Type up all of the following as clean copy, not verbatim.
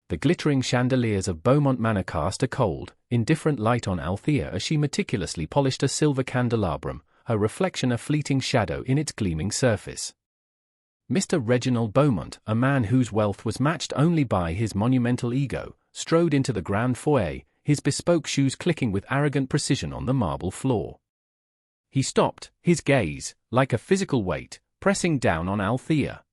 The glittering chandeliers of Beaumont Manor cast a cold, indifferent light on Althea as she meticulously polished a silver candelabrum, her reflection a fleeting shadow in its gleaming surface. Mr. Reginald Beaumont, a man whose wealth was matched only by his monumental ego, strode into the grand foyer, his bespoke shoes clicking with arrogant precision on the marble floor. He stopped, his gaze, like a physical weight, pressing down on Althea.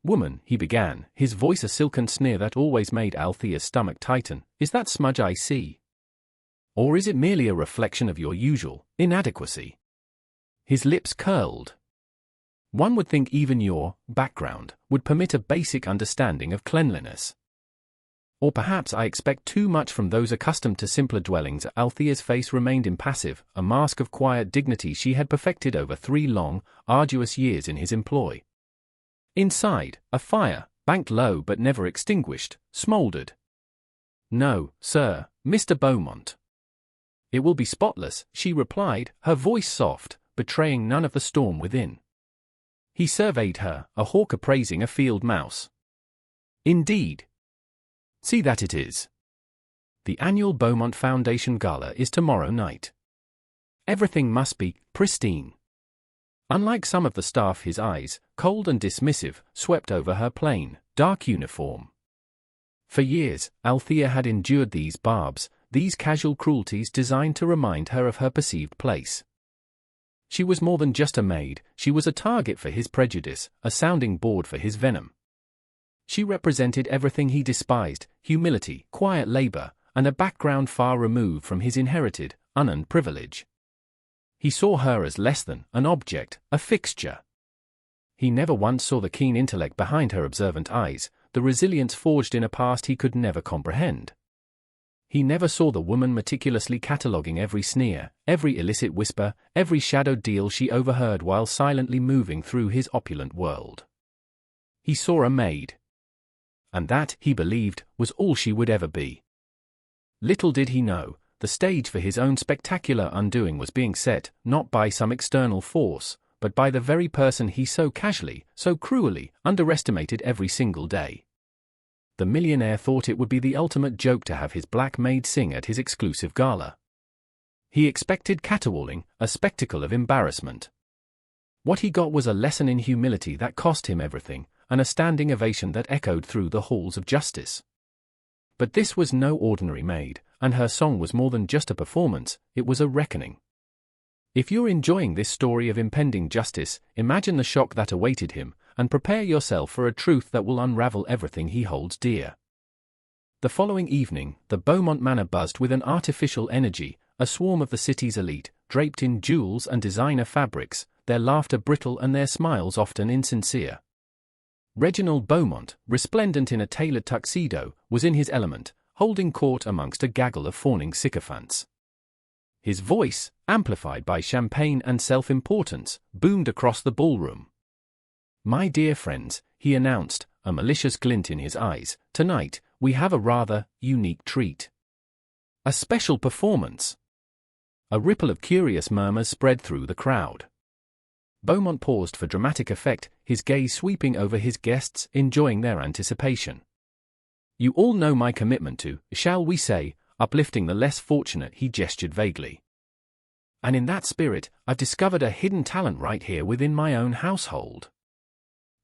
"Woman," he began, his voice a silken sneer that always made Althea's stomach tighten, "is that smudge I see? Or is it merely a reflection of your usual inadequacy?" His lips curled. "One would think even your background would permit a basic understanding of cleanliness. Or perhaps I expect too much from those accustomed to simpler dwellings." Althea's face remained impassive, a mask of quiet dignity she had perfected over 3 long, arduous years in his employ. Inside, a fire, banked low but never extinguished, smoldered. "No, sir, Mr. Beaumont." "It will be spotless," she replied, her voice soft, betraying none of the storm within. He surveyed her, a hawk appraising a field mouse. "Indeed. See that it is. The annual Beaumont Foundation Gala is tomorrow night. Everything must be pristine." Unlike some of the staff, his eyes, cold and dismissive, swept over her plain, dark uniform. For years, Althea had endured these barbs, these casual cruelties designed to remind her of her perceived place. She was more than just a maid, she was a target for his prejudice, a sounding board for his venom. She represented everything he despised: humility, quiet labor, and a background far removed from his inherited, unearned privilege. He saw her as less than an object, a fixture. He never once saw the keen intellect behind her observant eyes, the resilience forged in a past he could never comprehend. He never saw the woman meticulously cataloguing every sneer, every illicit whisper, every shadowed deal she overheard while silently moving through his opulent world. He saw a maid. And that, he believed, was all she would ever be. Little did he know, the stage for his own spectacular undoing was being set, not by some external force, but by the very person he so casually, so cruelly, underestimated every single day. The millionaire thought it would be the ultimate joke to have his black maid sing at his exclusive gala. He expected caterwauling, a spectacle of embarrassment. What he got was a lesson in humility that cost him everything, and a standing ovation that echoed through the halls of justice. But this was no ordinary maid, and her song was more than just a performance, it was a reckoning. If you're enjoying this story of impending justice, imagine the shock that awaited him, and prepare yourself for a truth that will unravel everything he holds dear. The following evening, the Beaumont Manor buzzed with an artificial energy, a swarm of the city's elite, draped in jewels and designer fabrics, their laughter brittle and their smiles often insincere. Reginald Beaumont, resplendent in a tailored tuxedo, was in his element, holding court amongst a gaggle of fawning sycophants. His voice, amplified by champagne and self-importance, boomed across the ballroom. "My dear friends," he announced, a malicious glint in his eyes, "tonight, we have a rather unique treat. A special performance." A ripple of curious murmurs spread through the crowd. Beaumont paused for dramatic effect, his gaze sweeping over his guests, enjoying their anticipation. "You all know my commitment to, shall we say, uplifting the less fortunate," he gestured vaguely. "And in that spirit, I've discovered a hidden talent right here within my own household."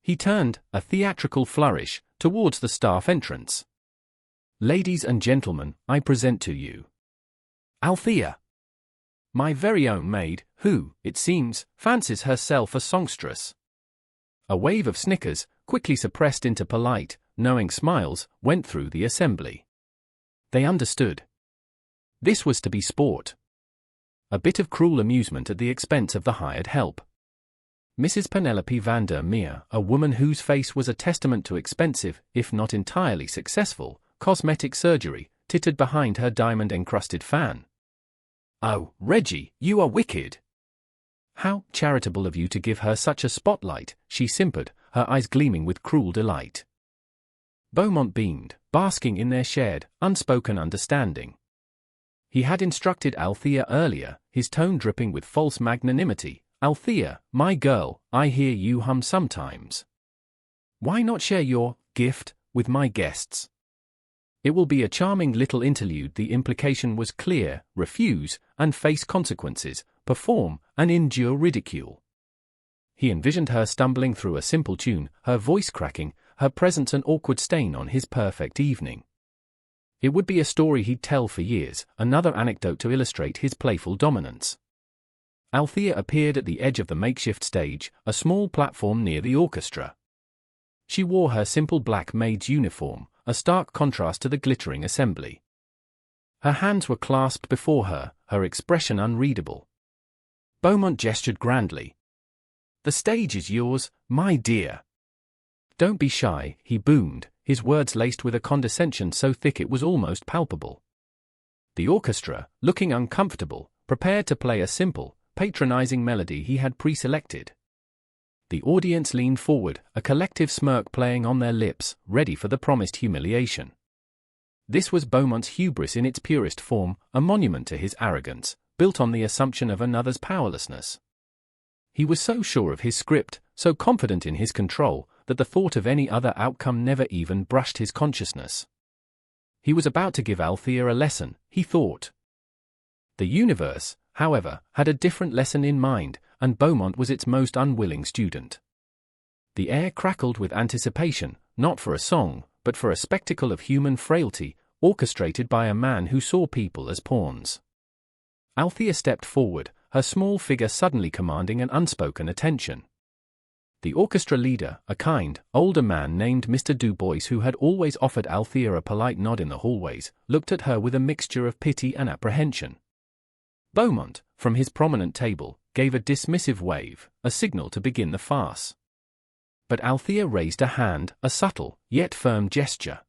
He turned, a theatrical flourish, towards the staff entrance. "Ladies and gentlemen, I present to you Althea, my very own maid, who, it seems, fancies herself a songstress." A wave of snickers, quickly suppressed into polite, knowing smiles, went through the assembly. They understood. This was to be sport. A bit of cruel amusement at the expense of the hired help. Mrs. Penelope van der Meer, a woman whose face was a testament to expensive, if not entirely successful, cosmetic surgery, tittered behind her diamond-encrusted fan. "Oh, Reggie, you are wicked. How charitable of you to give her such a spotlight," she simpered, her eyes gleaming with cruel delight. Beaumont beamed, basking in their shared, unspoken understanding. He had instructed Althea earlier, his tone dripping with false magnanimity. "Althea, my girl, I hear you hum sometimes. Why not share your gift with my guests?" It will be a charming little interlude. The implication was clear: refuse, and face consequences, perform, and endure ridicule. He envisioned her stumbling through a simple tune, her voice cracking, her presence an awkward stain on his perfect evening. It would be a story he'd tell for years, another anecdote to illustrate his playful dominance. Althea appeared at the edge of the makeshift stage, a small platform near the orchestra. She wore her simple black maid's uniform, a stark contrast to the glittering assembly. Her hands were clasped before her, her expression unreadable. Beaumont gestured grandly. "The stage is yours, my dear." "Don't be shy," he boomed, his words laced with a condescension so thick it was almost palpable. The orchestra, looking uncomfortable, prepared to play a simple, patronizing melody he had pre-selected. The audience leaned forward, a collective smirk playing on their lips, ready for the promised humiliation. This was Beaumont's hubris in its purest form, a monument to his arrogance, built on the assumption of another's powerlessness. He was so sure of his script, so confident in his control, that the thought of any other outcome never even brushed his consciousness. He was about to give Althea a lesson, he thought. The universe, however, had a different lesson in mind, and Beaumont was its most unwilling student. The air crackled with anticipation, not for a song, but for a spectacle of human frailty, orchestrated by a man who saw people as pawns. Althea stepped forward, her small figure suddenly commanding an unspoken attention. The orchestra leader, a kind, older man named Mr. Dubois, who had always offered Althea a polite nod in the hallways, looked at her with a mixture of pity and apprehension. Beaumont, from his prominent table, gave a dismissive wave, a signal to begin the farce. But Althea raised a hand, a subtle, yet firm gesture.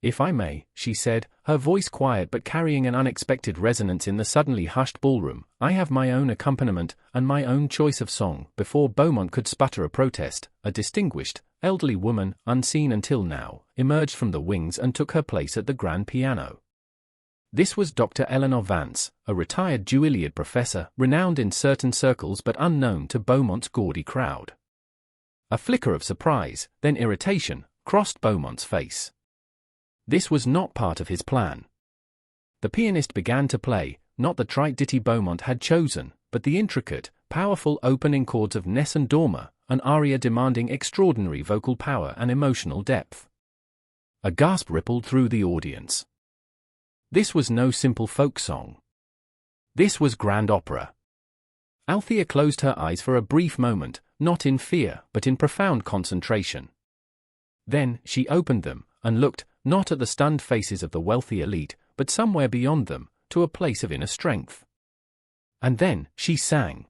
"If I may," she said, her voice quiet but carrying an unexpected resonance in the suddenly hushed ballroom, "I have my own accompaniment, and my own choice of song." Before Beaumont could sputter a protest, a distinguished, elderly woman, unseen until now, emerged from the wings and took her place at the grand piano. This was Dr. Eleanor Vance, a retired Juilliard professor, renowned in certain circles but unknown to Beaumont's gaudy crowd. A flicker of surprise, then irritation, crossed Beaumont's face. This was not part of his plan. The pianist began to play, not the trite ditty Beaumont had chosen, but the intricate, powerful opening chords of Nessun Dorma, an aria demanding extraordinary vocal power and emotional depth. A gasp rippled through the audience. This was no simple folk song. This was grand opera. Althea closed her eyes for a brief moment, not in fear, but in profound concentration. Then, she opened them, and looked, not at the stunned faces of the wealthy elite, but somewhere beyond them, to a place of inner strength. And then, she sang.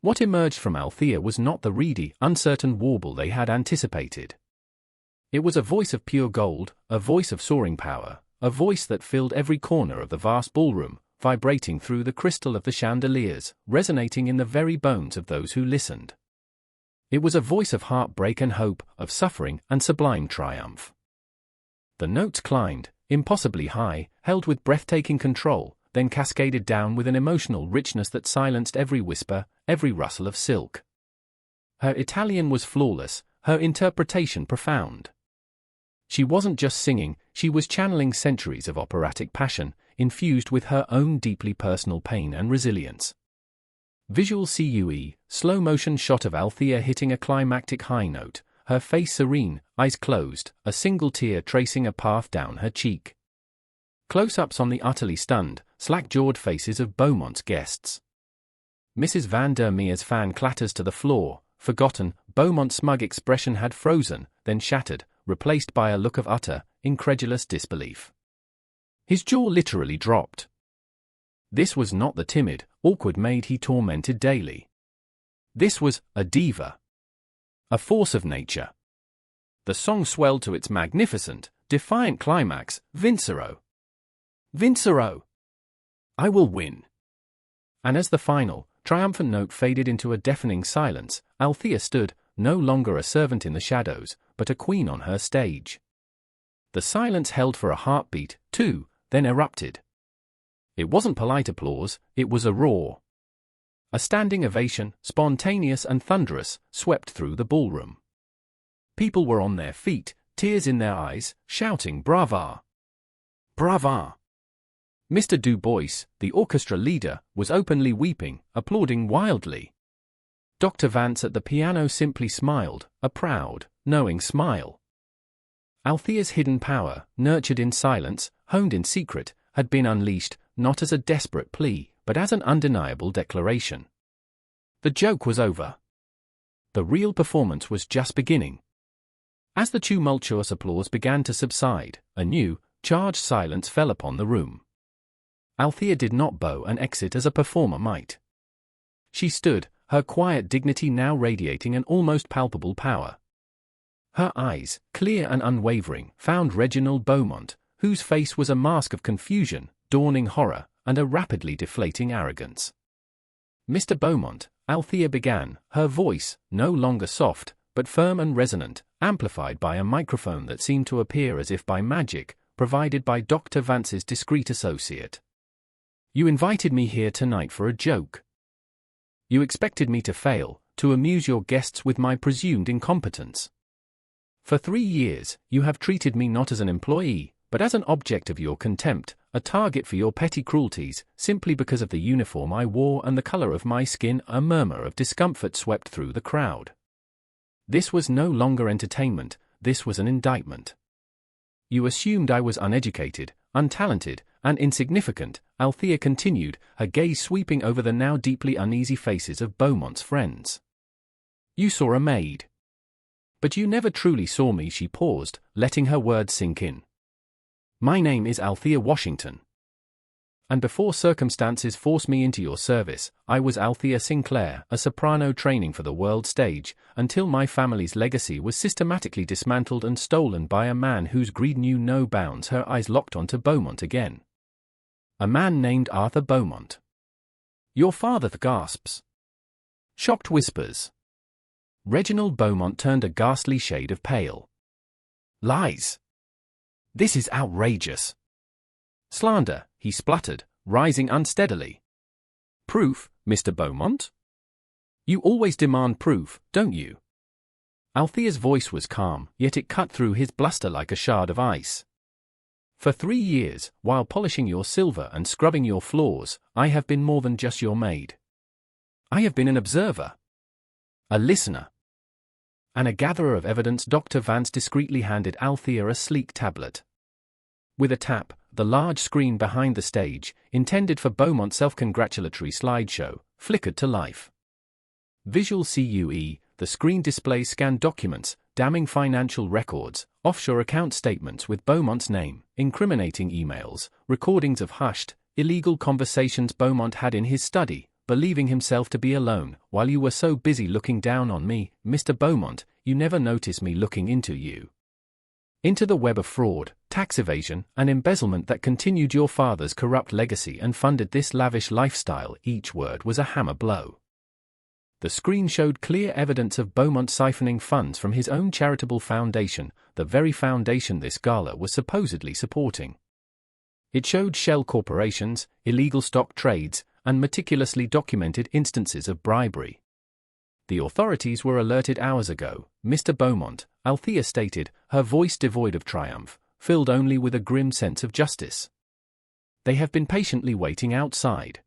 What emerged from Althea was not the reedy, uncertain warble they had anticipated. It was a voice of pure gold, a voice of soaring power, a voice that filled every corner of the vast ballroom, vibrating through the crystal of the chandeliers, resonating in the very bones of those who listened. It was a voice of heartbreak and hope, of suffering and sublime triumph. The notes climbed, impossibly high, held with breathtaking control, then cascaded down with an emotional richness that silenced every whisper, every rustle of silk. Her Italian was flawless, her interpretation profound. She wasn't just singing, she was channeling centuries of operatic passion, infused with her own deeply personal pain and resilience. Visual CUE, slow-motion shot of Althea hitting a climactic high note, her face serene, eyes closed, a single tear tracing a path down her cheek. Close-ups on the utterly stunned, slack-jawed faces of Beaumont's guests. Mrs. Van der Meer's fan clatters to the floor, forgotten, Beaumont's smug expression had frozen, then shattered, replaced by a look of utter, incredulous disbelief. His jaw literally dropped. This was not the timid, awkward maid he tormented daily. This was a diva. A force of nature. The song swelled to its magnificent, defiant climax, Vincero. Vincero! I will win. And as the final, triumphant note faded into a deafening silence, Althea stood, no longer a servant in the shadows, but a queen on her stage. The silence held for a heartbeat, too, then erupted. It wasn't polite applause, it was a roar. A standing ovation, spontaneous and thunderous, swept through the ballroom. People were on their feet, tears in their eyes, shouting "Brava! Brava!" Mr. Du Bois, the orchestra leader, was openly weeping, applauding wildly. Dr. Vance at the piano simply smiled, a proud, knowing smile. Althea's hidden power, nurtured in silence, honed in secret, had been unleashed, not as a desperate plea, but as an undeniable declaration. The joke was over. The real performance was just beginning. As the tumultuous applause began to subside, a new, charged silence fell upon the room. Althea did not bow and exit as a performer might. She stood, her quiet dignity now radiating an almost palpable power. Her eyes, clear and unwavering, found Reginald Beaumont, whose face was a mask of confusion, dawning horror, and a rapidly deflating arrogance. "Mr. Beaumont," Althea began, her voice, no longer soft, but firm and resonant, amplified by a microphone that seemed to appear as if by magic, provided by Dr. Vance's discreet associate. "You invited me here tonight for a joke. You expected me to fail, to amuse your guests with my presumed incompetence. For 3 years, you have treated me not as an employee, but as an object of your contempt, a target for your petty cruelties, simply because of the uniform I wore and the color of my skin." A murmur of discomfort swept through the crowd. This was no longer entertainment, this was an indictment. "You assumed I was uneducated, untalented, and insignificant," Althea continued, her gaze sweeping over the now deeply uneasy faces of Beaumont's friends. "You saw a maid. But you never truly saw me." She paused, letting her words sink in. "My name is Althea Washington. And before circumstances forced me into your service, I was Althea Sinclair, a soprano training for the world stage, until my family's legacy was systematically dismantled and stolen by a man whose greed knew no bounds." Her eyes locked onto Beaumont again. "A man named Arthur Beaumont. Your father," gasps. Shocked whispers. Reginald Beaumont turned a ghastly shade of pale. "Lies! This is outrageous. Slander," he spluttered, rising unsteadily. "Proof, Mr. Beaumont? You always demand proof, don't you?" Althea's voice was calm, yet it cut through his bluster like a shard of ice. "For 3 years, while polishing your silver and scrubbing your floors, I have been more than just your maid. I have been an observer, a listener, and a gatherer of evidence." Dr. Vance discreetly handed Althea a sleek tablet. With a tap, the large screen behind the stage, intended for Beaumont's self-congratulatory slideshow, flickered to life. Visual CUE, the screen display scanned documents, damning financial records, offshore account statements with Beaumont's name, incriminating emails, recordings of hushed, illegal conversations Beaumont had in his study, believing himself to be alone. "While you were so busy looking down on me, Mr. Beaumont, you never noticed me looking into you. Into the web of fraud, tax evasion, and embezzlement that continued your father's corrupt legacy and funded this lavish lifestyle." Each word was a hammer blow. The screen showed clear evidence of Beaumont siphoning funds from his own charitable foundation, the very foundation this gala was supposedly supporting. It showed shell corporations, illegal stock trades, and meticulously documented instances of bribery. "The authorities were alerted hours ago, Mr. Beaumont," Althea stated, her voice devoid of triumph, filled only with a grim sense of justice. "They have been patiently waiting outside.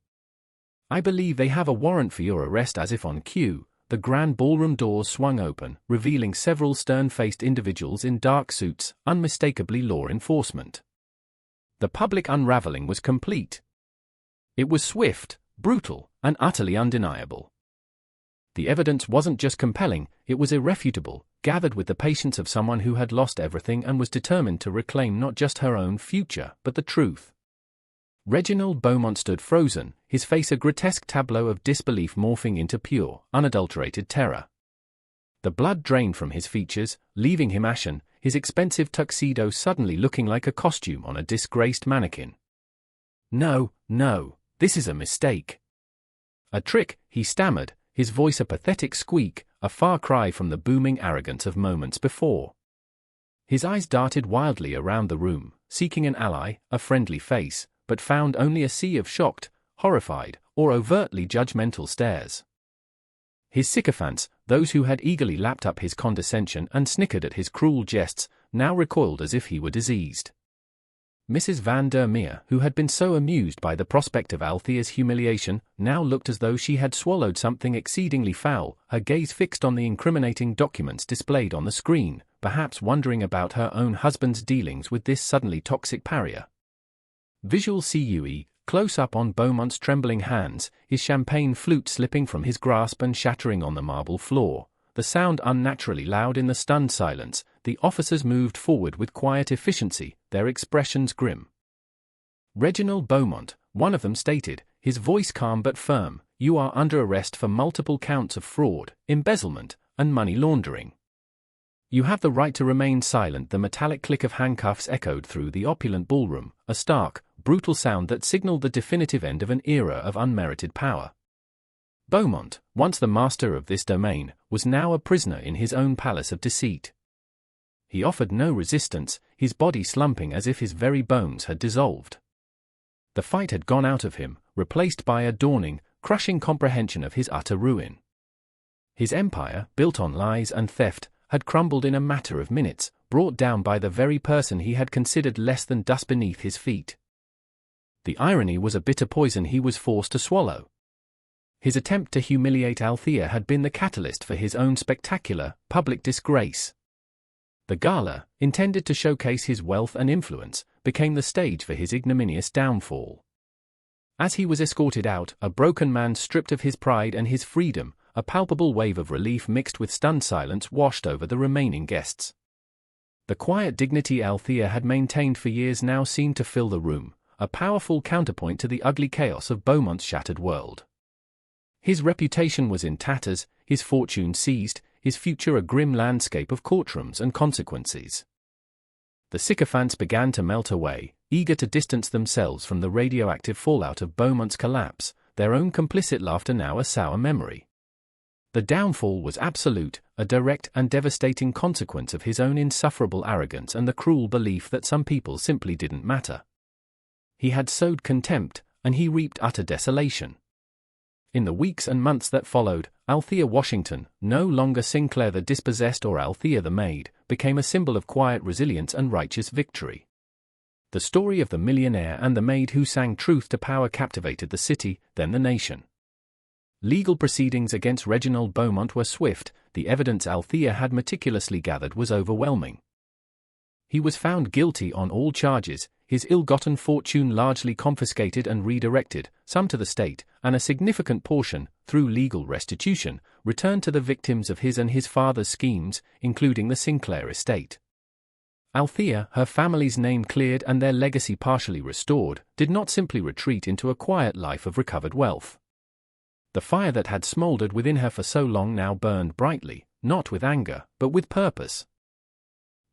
I believe they have a warrant for your arrest." As if on cue, the grand ballroom doors swung open, revealing several stern-faced individuals in dark suits, unmistakably law enforcement. The public unraveling was complete. It was swift, brutal, and utterly undeniable. The evidence wasn't just compelling, it was irrefutable, gathered with the patience of someone who had lost everything and was determined to reclaim not just her own future, but the truth. Reginald Beaumont stood frozen, his face a grotesque tableau of disbelief morphing into pure, unadulterated terror. The blood drained from his features, leaving him ashen, his expensive tuxedo suddenly looking like a costume on a disgraced mannequin. "No, no, this is a mistake. A trick," he stammered, his voice a pathetic squeak, a far cry from the booming arrogance of moments before. His eyes darted wildly around the room, seeking an ally, a friendly face, but found only a sea of shocked, horrified, or overtly judgmental stares. His sycophants, those who had eagerly lapped up his condescension and snickered at his cruel jests, now recoiled as if he were diseased. Mrs. van der Meer, who had been so amused by the prospect of Althea's humiliation, now looked as though she had swallowed something exceedingly foul, her gaze fixed on the incriminating documents displayed on the screen, perhaps wondering about her own husband's dealings with this suddenly toxic pariah. Visual CUE, close up on Beaumont's trembling hands, his champagne flute slipping from his grasp and shattering on the marble floor, the sound unnaturally loud in the stunned silence. The officers moved forward with quiet efficiency, their expressions grim. "Reginald Beaumont," one of them stated, his voice calm but firm, "you are under arrest for multiple counts of fraud, embezzlement, and money laundering. You have the right to remain silent." The metallic click of handcuffs echoed through the opulent ballroom, a stark, brutal sound that signaled the definitive end of an era of unmerited power. Beaumont, once the master of this domain, was now a prisoner in his own palace of deceit. He offered no resistance, his body slumping as if his very bones had dissolved. The fight had gone out of him, replaced by a dawning, crushing comprehension of his utter ruin. His empire, built on lies and theft, had crumbled in a matter of minutes, brought down by the very person he had considered less than dust beneath his feet. The irony was a bitter poison he was forced to swallow. His attempt to humiliate Althea had been the catalyst for his own spectacular, public disgrace. The Gala, intended to showcase his wealth and influence, became the stage for his ignominious downfall. As he was escorted out, a broken man stripped of his pride and his freedom, a palpable wave of relief mixed with stunned silence washed over the remaining guests. The quiet dignity Althea had maintained for years now seemed to fill the room, a powerful counterpoint to the ugly chaos of Beaumont's shattered world. His reputation was in tatters, his fortune seized, his future a grim landscape of courtrooms and consequences. The sycophants began to melt away, eager to distance themselves from the radioactive fallout of Beaumont's collapse, their own complicit laughter now a sour memory. The downfall was absolute, a direct and devastating consequence of his own insufferable arrogance and the cruel belief that some people simply didn't matter. He had sowed contempt, and he reaped utter desolation. In the weeks and months that followed, Althea Washington, no longer Sinclair the dispossessed or Althea the Maid, became a symbol of quiet resilience and righteous victory. The story of the millionaire and the maid who sang truth to power captivated the city, then the nation. Legal proceedings against Reginald Beaumont were swift, the evidence Althea had meticulously gathered was overwhelming. He was found guilty on all charges, his ill-gotten fortune largely confiscated and redirected, some to the state, and a significant portion, through legal restitution, returned to the victims of his and his father's schemes, including the Sinclair estate. Althea, her family's name cleared and their legacy partially restored, did not simply retreat into a quiet life of recovered wealth. The fire that had smoldered within her for so long now burned brightly, not with anger, but with purpose.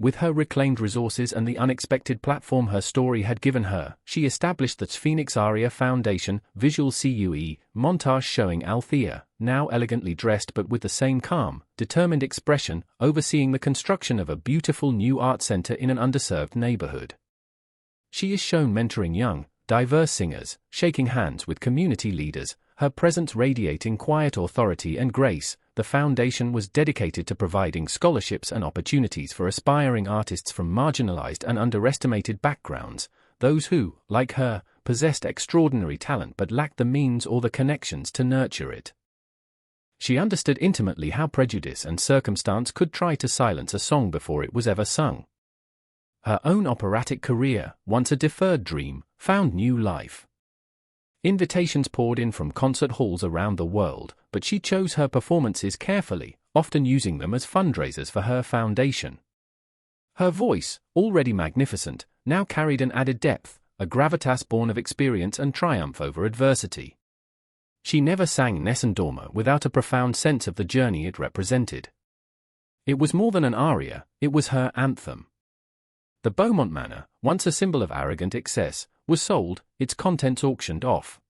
With her reclaimed resources and the unexpected platform her story had given her, she established the Phoenix Aria Foundation, visual CUE, montage showing Althea, now elegantly dressed but with the same calm, determined expression, overseeing the construction of a beautiful new art center in an underserved neighborhood. She is shown mentoring young, diverse singers, shaking hands with community leaders, her presence radiating quiet authority and grace. The foundation was dedicated to providing scholarships and opportunities for aspiring artists from marginalized and underestimated backgrounds, those who, like her, possessed extraordinary talent but lacked the means or the connections to nurture it. She understood intimately how prejudice and circumstance could try to silence a song before it was ever sung. Her own operatic career, once a deferred dream, found new life. Invitations poured in from concert halls around the world, but she chose her performances carefully, often using them as fundraisers for her foundation. Her voice, already magnificent, now carried an added depth, a gravitas born of experience and triumph over adversity. She never sang Nessun Dorma without a profound sense of the journey it represented. It was more than an aria, it was her anthem. The Beaumont Manor, once a symbol of arrogant excess, was sold, its contents auctioned off.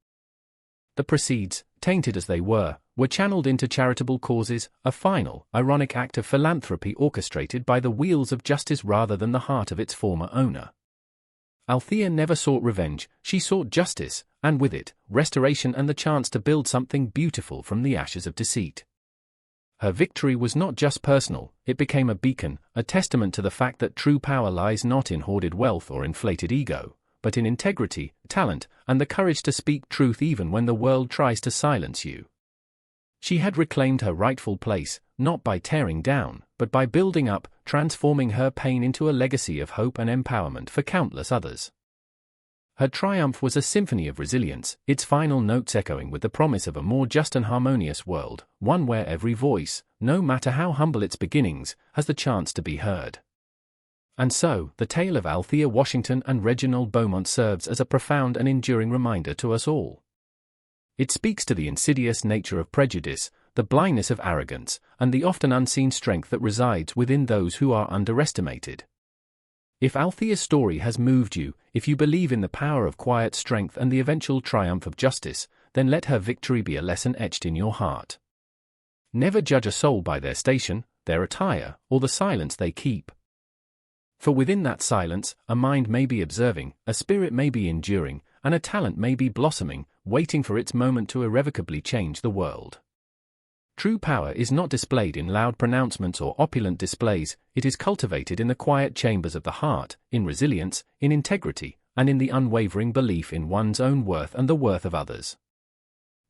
The proceeds, tainted as they were channeled into charitable causes, a final, ironic act of philanthropy orchestrated by the wheels of justice rather than the heart of its former owner. Althea never sought revenge, she sought justice, and with it, restoration and the chance to build something beautiful from the ashes of deceit. Her victory was not just personal, it became a beacon, a testament to the fact that true power lies not in hoarded wealth or inflated ego, but in integrity, talent, and the courage to speak truth even when the world tries to silence you. She had reclaimed her rightful place, not by tearing down, but by building up, transforming her pain into a legacy of hope and empowerment for countless others. Her triumph was a symphony of resilience, its final notes echoing with the promise of a more just and harmonious world, one where every voice, no matter how humble its beginnings, has the chance to be heard. And so, the tale of Althea Washington and Reginald Beaumont serves as a profound and enduring reminder to us all. It speaks to the insidious nature of prejudice, the blindness of arrogance, and the often unseen strength that resides within those who are underestimated. If Althea's story has moved you, if you believe in the power of quiet strength and the eventual triumph of justice, then let her victory be a lesson etched in your heart. Never judge a soul by their station, their attire, or the silence they keep. For within that silence, a mind may be observing, a spirit may be enduring, and a talent may be blossoming, waiting for its moment to irrevocably change the world. True power is not displayed in loud pronouncements or opulent displays, it is cultivated in the quiet chambers of the heart, in resilience, in integrity, and in the unwavering belief in one's own worth and the worth of others.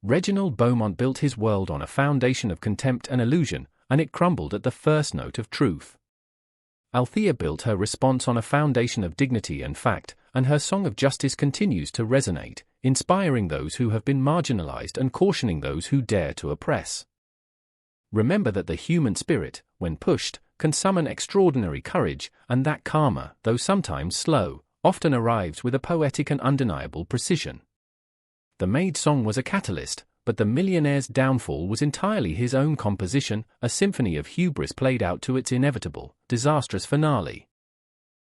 Reginald Beaumont built his world on a foundation of contempt and illusion, and it crumbled at the first note of truth. Althea built her response on a foundation of dignity and fact, and her song of justice continues to resonate, inspiring those who have been marginalized and cautioning those who dare to oppress. Remember that the human spirit, when pushed, can summon extraordinary courage, and that karma, though sometimes slow, often arrives with a poetic and undeniable precision. The Maid song was a catalyst, but the Millionaire's downfall was entirely his own composition, a symphony of hubris played out to its inevitable, disastrous finale.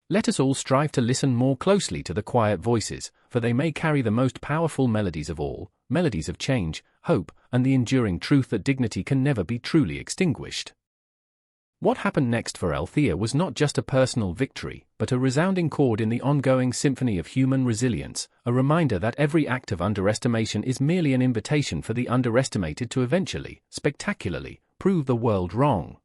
Let us all strive to listen more closely to the quiet voices, for they may carry the most powerful melodies of all, melodies of change, hope, and the enduring truth that dignity can never be truly extinguished. What happened next for Althea was not just a personal victory, but a resounding chord in the ongoing symphony of human resilience, a reminder that every act of underestimation is merely an invitation for the underestimated to eventually, spectacularly, prove the world wrong.